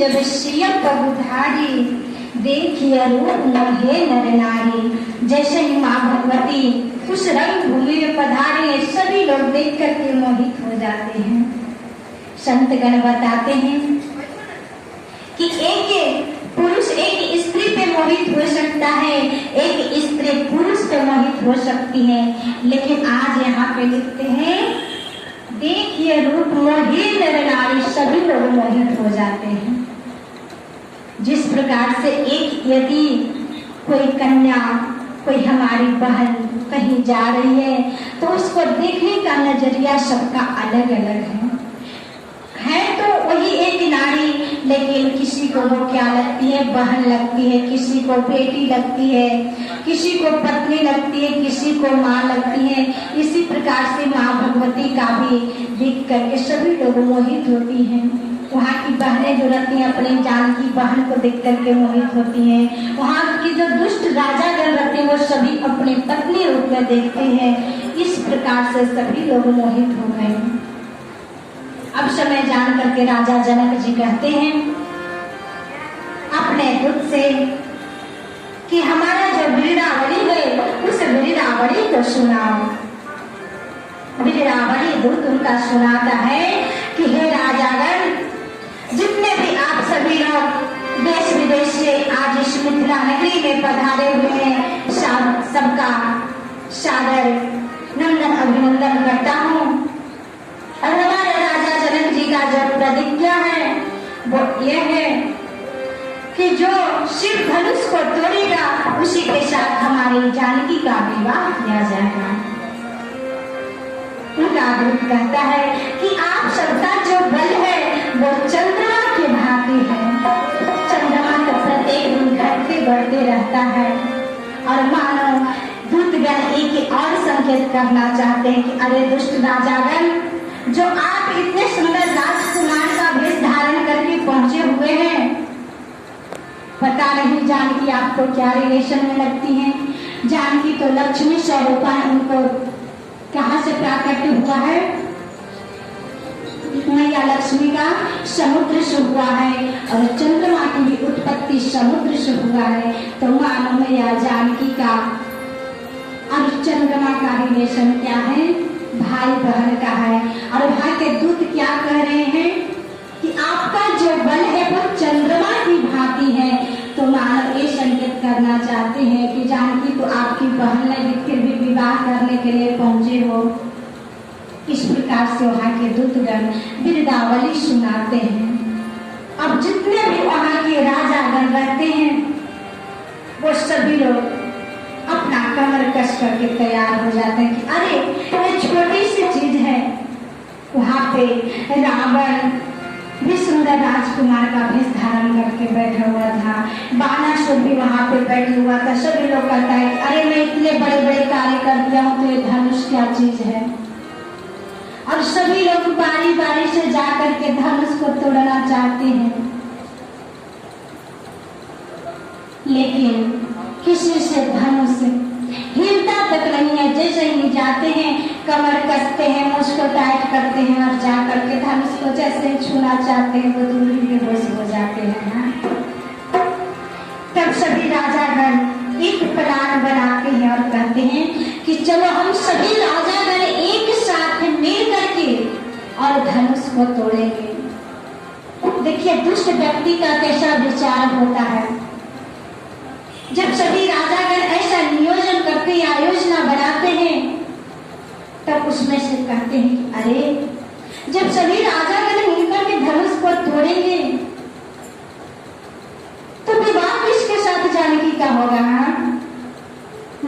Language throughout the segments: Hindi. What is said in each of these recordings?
जब श्रिय पगुधारी, देखिए रूप मोहे नर नारी। जैसे ही माँ भगवती उस रंग भूमि में पधारी है, सभी लोग देख करके मोहित हो जाते हैं। संतगण बताते हैं कि एक पुरुष एक स्त्री पे मोहित हो सकता है, एक स्त्री पुरुष पे मोहित हो सकती है, लेकिन आज यहाँ पे लिखते हैं देखिए रूप मोहे नर नारी, सभी लोग मोहित हो जाते हैं। जिस प्रकार से एक यदि कोई कन्या, कोई हमारी बहन कहीं जा रही है तो उसको देखने का नजरिया सबका अलग अलग है तो वही एक नारी, लेकिन किसी को वो क्या लगती है, बहन लगती है, किसी को बेटी लगती है, किसी को पत्नी लगती है, किसी को माँ लगती है। इसी प्रकार से माँ भगवती का भी देख करके सभी लोग मोहित होती हैं। वहाँ की बहनें जो रहती हैं अपने जान की बहन को देख करके मोहित होती हैं। वहाँ की जो दुष्ट राजागण रहते हैं वो सभी अपने पत्नी रूप में देखते हैं। इस प्रकार से सभी लोग मोहित हो गए। अब समय जान करके राजा जनक जी कहते हैं अपने दूत से कि हमारा जो वीरावली है उस वीरावली को सुनाओ। वीरावली दूत उनका सुनाता है कि हे राजागण, जितने भी आप सभी लोग देश विदेश से आज इस मिथिला नगरी में पधारे हुए हैं, सबका सादर नंदन अभिनंदन करता हूँ। और हमारे राजा जनक जी का जो प्रतिज्ञा है वो ये है कि जो शिव धनुष को तोड़ेगा उसी के साथ हमारी जानकी का विवाह किया जाएगा। उनका दूत कहता है कि आप सबका जो बल है वो चंद्रमा के भांति है। चंद्रमा तो प्रत्येक दिन घटते बढ़ते रहता है। और मानो दूतगण एक और संकेत करना चाहते हैं कि अरे दुष्ट राजागण, जो आप इतने सुंदर राजकुमार का वेश धारण करके पहुंचे हुए हैं, पता नहीं जानकी आपको क्या रिलेशन में लगती हैं। जानकी तो लक्ष्मी स्वरूपा, उनको कहाँ से प्राकट्य हुआ है, मैया लक्ष्मी का समुद्र से हुआ है और चंद्रमा की भी उत्पत्ति समुद्र से हुआ है। तो मानो मैया जानकी का और चंद्रमा का रिलेशन क्या है, भाई बहन का है। और भाई के दूत क्या कह रहे हैं कि आपका जो बल है वो चंद्रमा की भांति है। तो मानो ये संकेत करना चाहते हैं कि जानकी तो आपकी बहन है, फिर भी विवाह करने के लिए पहुंचे हो। इस प्रकार से वहाँ के दूतगण वीरावली सुनाते हैं। अब जितने भी वहाँ के राजागण रहते हैं वो सभी लोग अपना कमर कस करके तैयार हो जाते हैं कि अरे ये छोटी सी चीज है। वहाँ पे रावण भी सुंदर राजकुमार का भेष धारण करके बैठा हुआ था, बानासुर भी वहाँ पे बैठा हुआ था। सभी लोग कहता है अरे मैं इतने बड़े बड़े कार्य कर दिया हूँ तो ये धनुष क्या चीज है। और सभी लोग बारी बारी से जाकर के धनुष को तोड़ना चाहते हैं, लेकिन किसी से धनुष हिलता तक नहीं है। जैसे ही जाते हैं कमर कसते हैं, मुझको टाइट करते हैं और जाकर के धनुष को जैसे छूना चाहते हैं वो दूर ही बेहोश हो जाते हैं। तब सभी राजागण एक प्लान बनाते हैं और कहते हैं कि चलो हम सभी राजागण एक साथ मिल करके और धनुष को तोड़ेंगे। देखिए दुष्ट व्यक्ति का कैसा विचार होता है। जब सभी राजागण ऐसा नियोजन करते या योजना बनाते हैं तब उसमें से कहते हैं कि अरे जब सभी राजागण मिलकर के धनुष को तोड़ेंगे तो विवाह किसके साथ जानकी का होगा।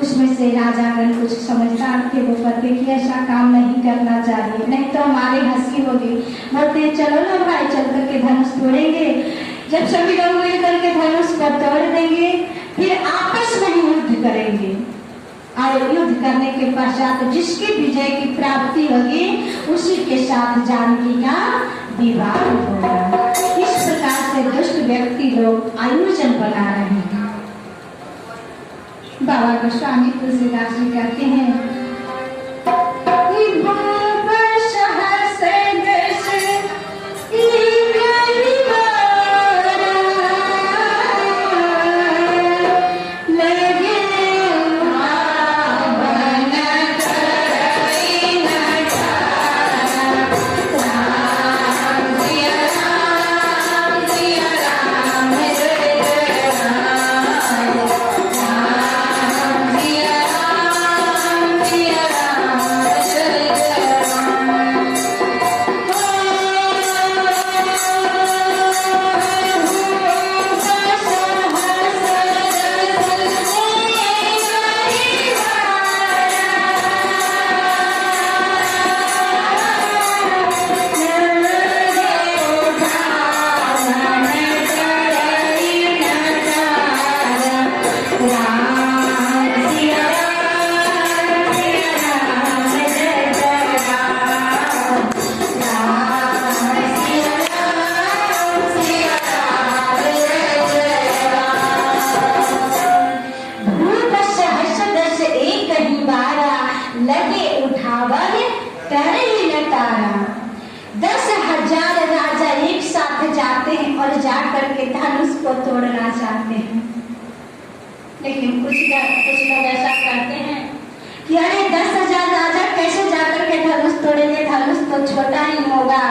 उसमें से राजागण कुछ समझदार थे, वो कहते कि ऐसा काम नहीं करना चाहिए, नहीं तो हमारी हंसी होगी। बोलते चलो ना भाई चल करके धनुष तोड़ेंगे। जब सभी लोग मिल करके धनुष को तोड़ देंगे फिर आपस में युद्ध करेंगे और युद्ध करने के पश्चात जिसकी विजय की प्राप्ति होगी उसी के साथ जानकी का विवाह होगा। इस प्रकार से दुष्ट व्यक्ति लोग आयोजन बना रहे हैं। बाबा गोस्वामी तुलसीदास जी कहते हैं सहस तोड़ना चाहते हैं। लेकिन कुछ लोग ऐसा करते हैं कि अरे 10,000 राजा कैसे जाकर के धनुष तोड़ेंगे, धनुष तो छोटा ही होगा।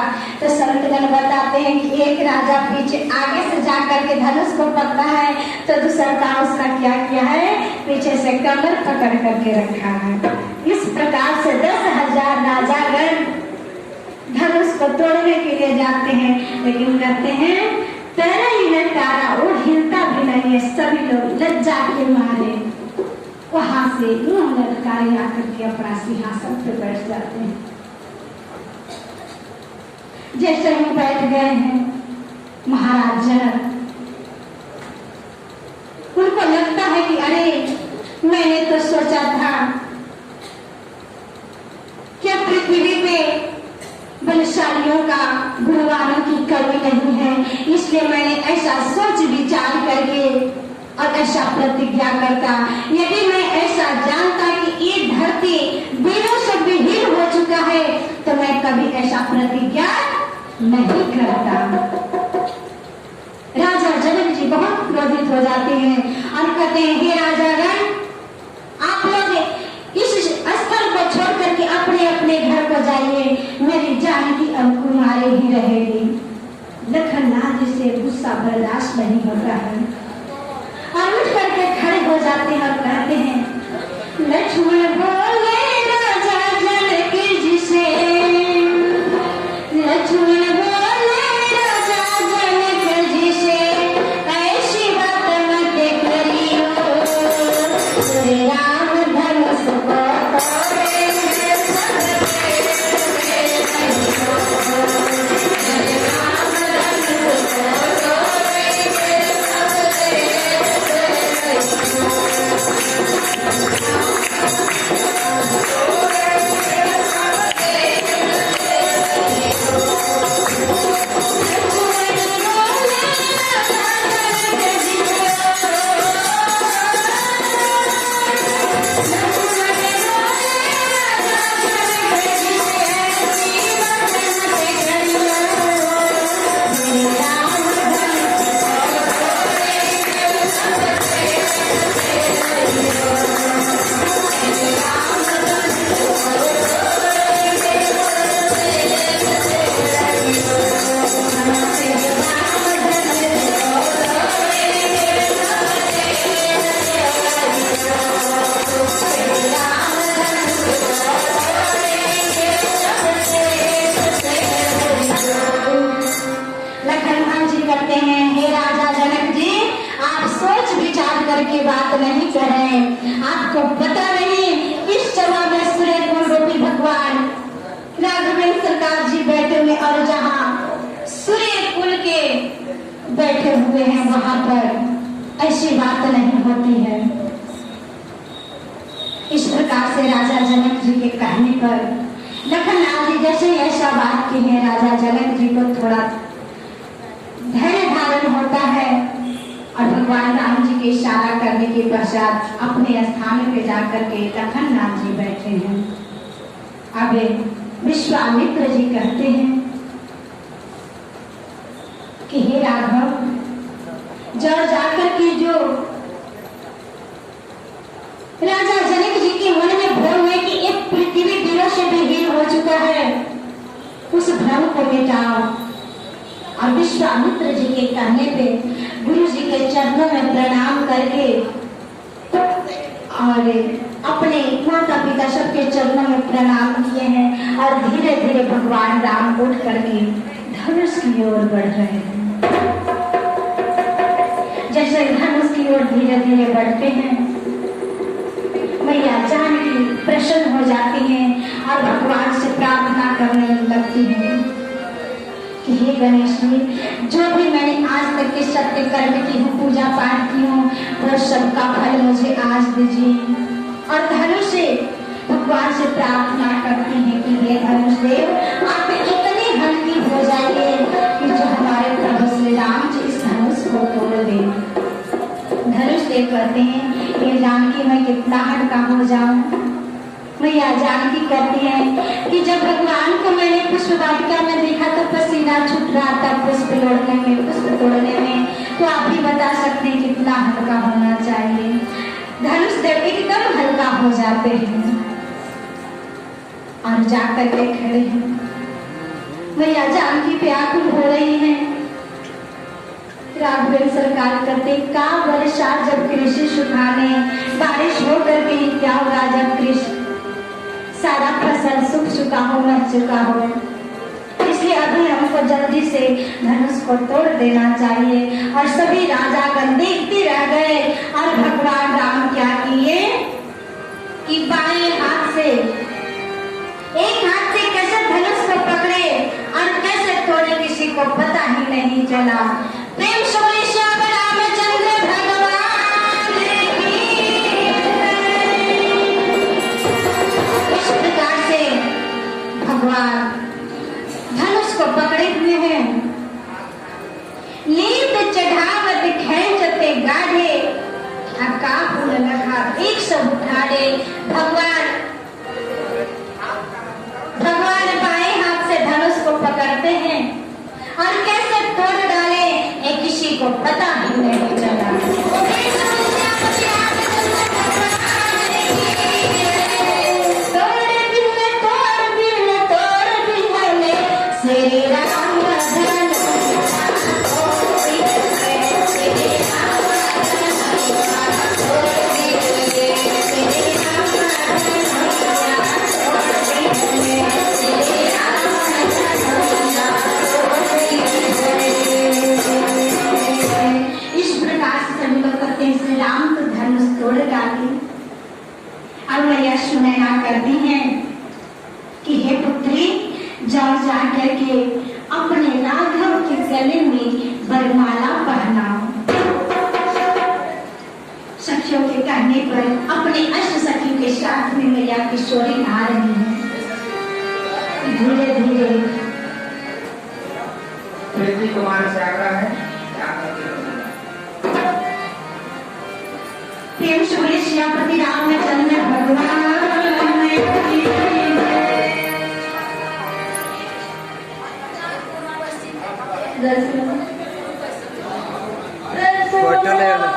तो संतगण बताते हैं कि एक राजा पीछे आगे से जाकर के धनुष को पकड़ा है, तो दूसरा काम उसका क्या किया है, पीछे से कमर पकड़ करके रखा है। इस प्रकार से 10,000 राजागण धनुष को तोड़ने के लिए जाते हैं, लेकिन कहते हैं पैरा ही न तारा और हिलता भी नहीं है। सभी लोग लज्जा के मारे वहां से मुंह लटकाए आकर के अपना सिंहासन पे बैठ जाते हैं। जैसे ही बैठ गए हैं महाराज जनक, उनको लगता है कि अरे मैंने तो सोचा था कि पृथ्वी पे बलशालियों का, गुणवानों की कमी नहीं है, इसलिए मैंने ऐसा सोच विचार करके और ऐसा प्रतिज्ञा करता। यदि मैं ऐसा जानता कि ये धरती दिनों से विहीन हो चुका है, तो मैं कभी ऐसा प्रतिज्ञा नहीं करता। राजा जनक जी बहुत क्रोधित हो जाते हैं और कहते हैं, हे राजागण, आप लोग इस स्थल को छोड़ करके अपने अपने घर को जाइए, मेरी जानकी अब कुमारी ही रहेगी। लखनलाल जी से गुस्सा बर्दाश्त नहीं होता है और उठ करके खड़े हो जाते हैं और कहते हैं, लक्ष्मण बोले राजा जनक जी से, लक्ष्मण बोले राजा जनक जी से, ऐसी बात मत करियो, राम धनुष को की बात नहीं करें। आपको पता नहीं इस सभा में सूर्य कुल रूपी भगवान राघवेंद्र सरकार जी बैठे हुए और जहाँ सूर्य कुल के बैठे हुए हैं वहां पर ऐसी बात नहीं होती है। इस प्रकार से राजा जनक जी के कहने पर लखनलाल जी जैसे ऐसा बात की है, राजा जनक जी को थोड़ा धैर्य धारण होता है और भगवान राम जी के इशारा करने के पश्चात अपने स्थान पे जाकर के लखनलाल जी बैठे हैं। अब विश्वामित्र जी कहते हैं कि हे राघव, जड़ जाकर के जो राजा जनक जी के मन में भ्रम है कि एक पृथ्वी दिनों से विहीन हो चुका है, उस भ्रम को मिटाओ। और विश्वामित्र जी के कहने पे गुरु जी के चरणों में प्रणाम करके और अपने माता पिता सबके चरणों में प्रणाम किए हैं और धीरे धीरे भगवान राम उठ करके धनुष की ओर बढ़ रहे हैं। जैसे धनुष की ओर धीरे धीरे बढ़ते हैं, मैया जानकी प्रसन्न हो जाती हैं और भगवान से प्रार्थना करने लगती हैं कि हे गणेश जी, जो भी मैंने आज तक के सत्य कर्म की हूँ, पूजा पाठ की हूँ, वो सबका फल मुझे आज दीजिए। और धनुष से भगवान से प्रार्थना करती हैं कि हे धनुष देव, आप इतनी हल्की हो जाइए कि जो हमारे प्रभु श्री राम जी इस धनुष को तोड़ दें। धनुष देव कहते हैं, ये जानकी मैं कितना हल्का हो जाऊं। मैया जानकी कहती है कि जब भगवान को मैंने पुष्प वाटिका में देखा तो पसीना छूट रहा था पुष्प तोड़ने में, तो आप भी बता सकते हैं कितना हल्का होना चाहिए। धनुष जब एकदम हल्का हो जाते हैं और जाकर के खड़े हैं, मैया जानकी व्याकुल हो रही है। राघवेंद्र सरकार करते का वर्षा जब कृषि सुखाने, बारिश हो करके ही क्या होगा जब कृषि सारा फसल सूख चुका हो, मर चुका हो। इसलिए अभी हमको जल्दी से धनुष को तोड़ देना चाहिए। और सभी राजागण देखते रह गए और भगवान राम क्या किए कि बाएं हाथ से, एक हाथ से कैसे धनुष को पकड़े और कैसे तोड़े किसी को पता ही नहीं चला। प्रेम से श्याम रामचंद्र भगवान की। इस प्रकार से भगवान धनुष को पकड़े हुए हैं। लीत चढ़ावत खैंचते गाढ़े, अका फूल लखा एक सब उठाड़े। भगवान बाएं हाथ से धनुष को पकड़ते हैं और कैसे तोड़ डाले ये किसी को पता ही नहीं चला। श्री राम और मैया सुनैना करती हैं कि हे पुत्री, जाओ जाकर के अपने राघव के गले में वरमाला पहनाओ। सखियों के कहने पर अपने अष्ट सखियों के साथ में मैया किशोरी आ रही है। धीरे धीरे पृथ्वी कुमार से आग्रह है प्रेम से श्यामपति रामचंद्र भगवान फोटो ले लो।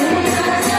Thank you.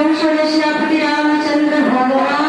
कौशल श्रीपति रामचंद्र भगवान